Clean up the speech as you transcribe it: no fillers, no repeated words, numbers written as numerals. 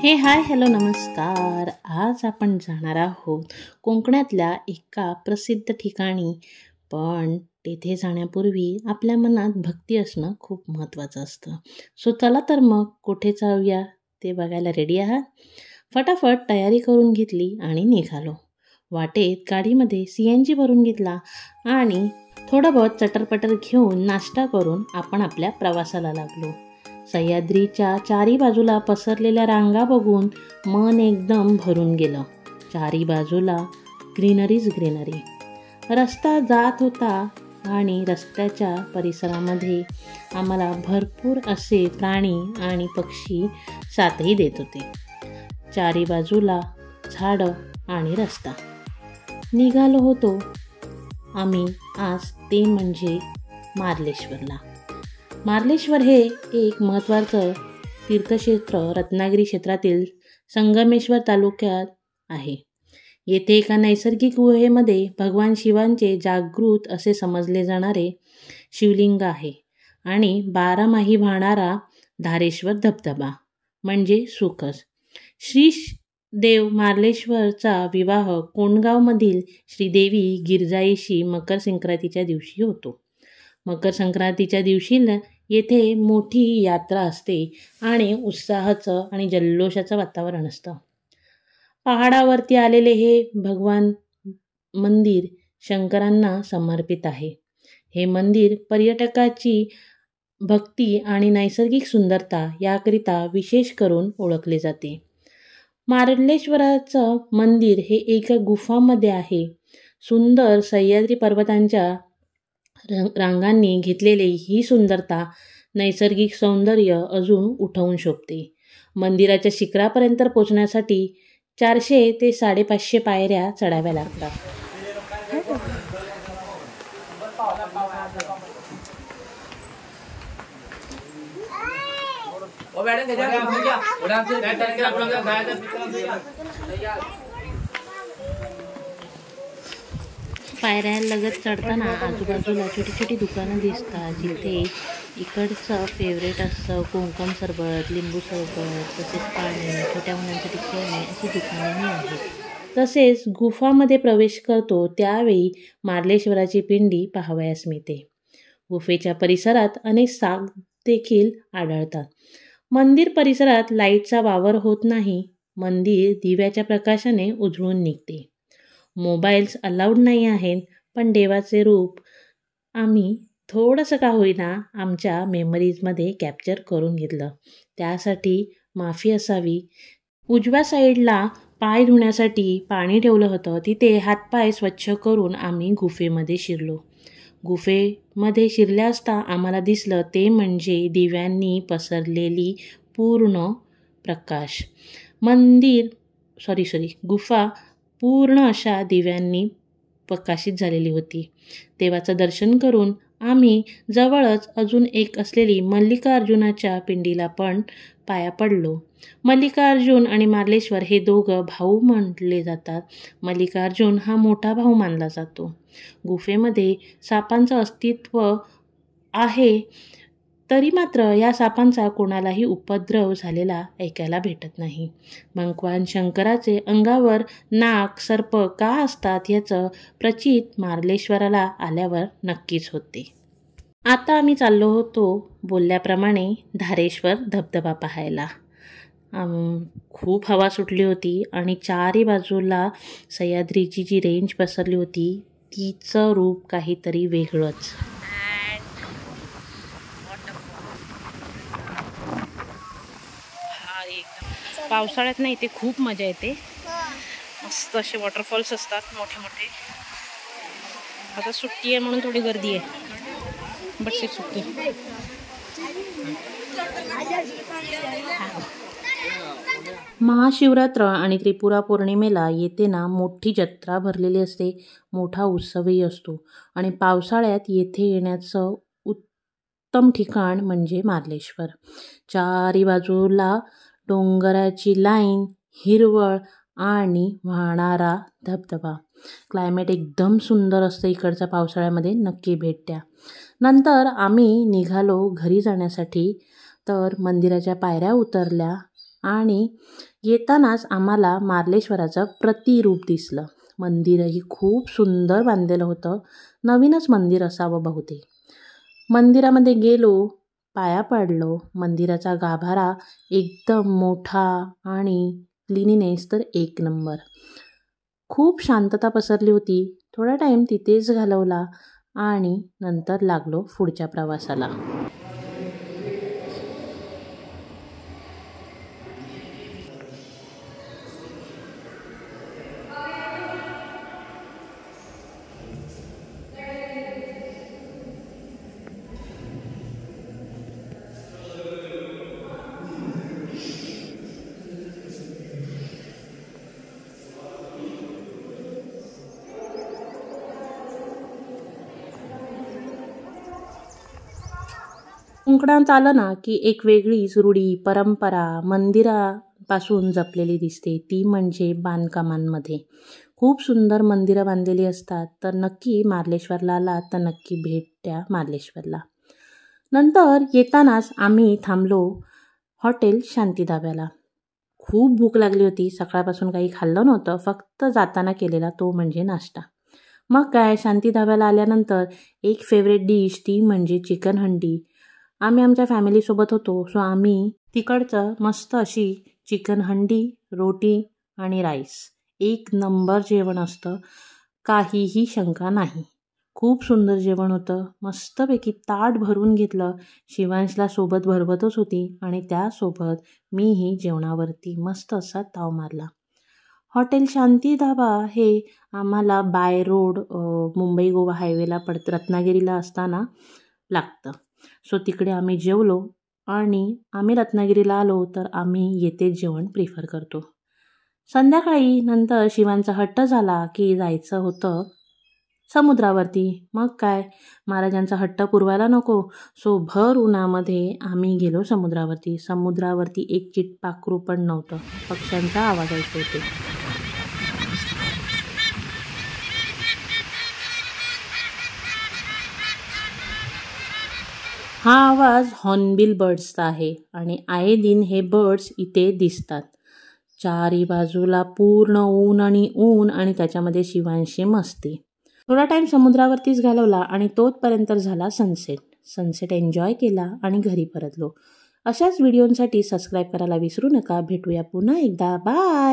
Hi hello नमस्कार. आज आपण जाणार आहोत कोकणातल्या एका प्रसिद्ध ठिकाणी. पण तेथे जाण्यापूर्वी आपल्या मनात भक्ती असणं खूप महत्त्वाचं असतं. सो चला तर मग कुठे जाऊया ते बघायला रेडी आहात? फटाफट तयारी करून घेतली आणि निघालो. वाटेत गाडीमध्ये CNG भरून घेतला आणि थोडं बहुत चटरपटर घेऊन नाश्ता करून आपण आपल्या प्रवासाला लागलो. सह्याद्रीच्या चारी बाजूला पसरलेल्या रांगा बघून मन एकदम भरून गेलं. चारी बाजूला ग्रीनरीच ग्रीनरी. रस्ता जात होता आणि रस्त्याच्या परिसरामध्ये आम्हाला भरपूर असे प्राणी आणि पक्षी साथही देत होते. चारी बाजूला झाडं आणि रस्ता. निघालो होतो आम्ही आज ते म्हणजे मार्लेश्वरला. मार्लेश्वर हे एक महत्त्वाचं तीर्थक्षेत्र रत्नागिरी क्षेत्रातील संगमेश्वर तालुक्यात आहे. येथे एका नैसर्गिक गुहेमध्ये भगवान शिवांचे जागृत असे समजले जाणारे शिवलिंग आहे आणि 12 माही वाहणारा धारेश्वर धबधबा म्हणजे सुखस. श्री देव मार्लेश्वरचा विवाह कोंडगावमधील श्रीदेवी गिरजाईशी मकर संक्रांतीच्या दिवशी होतो. मकर संक्रांतीच्या दिवशी येथे मोठी यात्रा असते आणि उत्साहाचं आणि जल्लोषाचं वातावरण असतं. पहाडावरती आलेले हे भगवान मंदिर शंकरांना समर्पित आहे. हे मंदिर पर्यटकाची भक्ती आणि नैसर्गिक सुंदरता याकरिता विशेष करून ओळखले जाते. मार्लेश्वराचं मंदिर हे एका गुफामध्ये आहे. सुंदर सह्याद्री पर्वतांच्या रांगांनी घेतलेली ही सुंदरता नैसर्गिक सौंदर्य अजून उठवून शोभते. मंदिराच्या शिखरापर्यंत पोहोचण्यासाठी 400 ते 550 पायऱ्या चढाव्या लागतात. पायऱ्यांलगत चढताना आजूबाजूला छोटी छोटी दुकानं दिसतात, जिथे इकडचं फेवरेट असतं कोकम सरबत, लिंबू सरबत, तसेच पाणी, छोट्या मुलांसाठी खेळणे अशी दुकानंही आहेत. तसेच गुफामध्ये प्रवेश करतो त्यावेळी मार्लेश्वराची पिंडी पाहावयास मिळते. गुफेच्या परिसरात अनेक साग देखील आढळतात. मंदिर परिसरात लाईटचा वावर होत नाही. मंदिर दिव्याच्या प्रकाशाने उजळून निघते. मोबाईल्स अलाउड नाही आहेत, पण देवाचे रूप आम्ही थोडंसं का होईना आमच्या मेमरीजमध्ये कॅप्चर करून घेतलं. त्यासाठी माफी असावी. उजव्या साईडला पाय धुण्यासाठी पाणी ठेवलं होतं. तिथे हातपाय स्वच्छ करून आम्ही गुफेमध्ये शिरलो. गुफेमध्ये शिरल्या असता आम्हाला दिसलं ते म्हणजे दिव्यांनी पसरलेली पूर्ण प्रकाश. गुफा पूर्ण अशा दिव्यांनी प्रकाशित झालेली होती. देवाचं दर्शन करून आम्ही जवळच अजून एक असलेली मल्लिकार्जुनाच्या पिंडीला पण पाया पडलो. मल्लिकार्जुन आणि मार्लेश्वर हे दोघं भाऊ म्हटले जातात. मल्लिकार्जुन हा मोठा भाऊ मानला जातो. गुफेमध्ये सापांचं अस्तित्व आहे, तरी मात्र या सापांचा कोणालाही उपद्रव झालेला ऐकायला भेटत नाही. भगवान शंकराचे अंगावर नाग सर्प का असतात याचं प्रचित मार्लेश्वराला आल्यावर नक्कीच होते. आता आम्ही चाललो होतो बोलल्याप्रमाणे धारेश्वर धबधबा पाहायला. खूप हवा सुटली होती आणि चारी बाजूला सह्याद्रीची जी रेंज पसरली होती तिचं रूप काहीतरी वेगळंच. पावसाळ्यात नाही इथे खूप मजा येते. मस्त असे वॉटरफॉल्स असतात मोठे मोठे. आता सुट्टी आहे म्हणून थोडी गर्दी आहे, बट ते सुट्टी. महाशिवरात्र आणि त्रिपुरा पौर्णिमेला येथे ना मोठी जत्रा भरलेली असते. मोठा उत्सवही असतो आणि पावसाळ्यात येथे येण्याचं उत्तम ठिकाण म्हणजे मार्लेश्वर. चारी बाजूला डोंगराची लाईन, हिरवळ आणि वाहणारा धबधबा. क्लायमेट एकदम सुंदर असतं इकडच्या पावसाळ्यामध्ये. नक्की भेट द्या. नंतर आम्ही निघालो घरी जाण्यासाठी. तर मंदिराच्या पायऱ्या उतरल्या आणि येतानाच आम्हाला मार्लेश्वराचं प्रतिरूप दिसलं. मंदिरही खूप सुंदर बांधलेलं होतं. नवीनच मंदिर असावं बहुतेक. मंदिरामध्ये गेलो, पाया पडलो. मंदिराचा गाभारा एकदम मोठा आणि क्लिनिनेस तर एक नंबर. खूप शांतता पसरली होती. थोडा टाईम तिथेच घालवला आणि नंतर लागलो पुढच्या प्रवासाला. कोकणात आलं ना की एक वेगळीच रूढी परंपरा मंदिरापासून जपलेली दिसते. ती म्हणजे बांधकामांमध्ये. खूप सुंदर मंदिरं बांधलेली असतात. तर नक्की मार्लेश्वरला आलात तर नक्की भेट द्या मार्लेश्वरला. नंतर येतानाच आम्ही थांबलो हॉटेल शांती धाब्याला. खूप भूक लागली होती. सकाळपासून काही खाल्लं नव्हतं. फक्त जाताना केलेला तो म्हणजे नाश्ता. मग काय, शांती धाब्याला आल्यानंतर एक फेवरेट डिश ती म्हणजे चिकन हंडी. आम्ही आमच्या फॅमिलीसोबत होतो, सो आम्ही तिकडचं मस्त अशी चिकन हंडी, रोटी आणि राईस. एक नंबर जेवण असतं, काहीही शंका नाही. खूप सुंदर जेवण होतं. मस्तपैकी ताट भरून घेतलं. शिवांशला सोबत भरवतच होती आणि त्यासोबत मीही जेवणावरती मस्त असा ताव मारला. हॉटेल शांती धाबा हे आम्हाला बाय रोड मुंबई गोवा हायवेला रत्नागिरीला असताना लागतं. सो तिकडे आम्ही जेवलो आणि आम्ही रत्नागिरीला आलो तर आम्ही येतेच जेवण प्रिफर करतो. संध्याकाळी नंतर शिवांचा हट्ट झाला की जायचं होतं समुद्रावरती. मग काय, महाराजांचा हट्ट पुरवायला नको. सो भर उन्हामध्ये आम्ही गेलो समुद्रावरती. समुद्रावरती एक चिटपाखरू पण नव्हतं. पक्ष्यांचा आवाज ऐकू येतो. हा आवाज हॉर्नबिल बर्ड्सचा आहे आणि आये दिन हे बर्ड्स इथे दिसतात. चारी बाजूला पूर्ण ऊन आणि त्याच्यामध्ये शिवांशी मस्ती. थोडा टाईम समुद्रावरतीच घालवला आणि तोपर्यंत झाला सनसेट एन्जॉय केला आणि घरी परतलो. अशाच व्हिडिओंसाठी सबस्क्राईब करायला विसरू नका. भेटूया पुन्हा एकदा. बाय.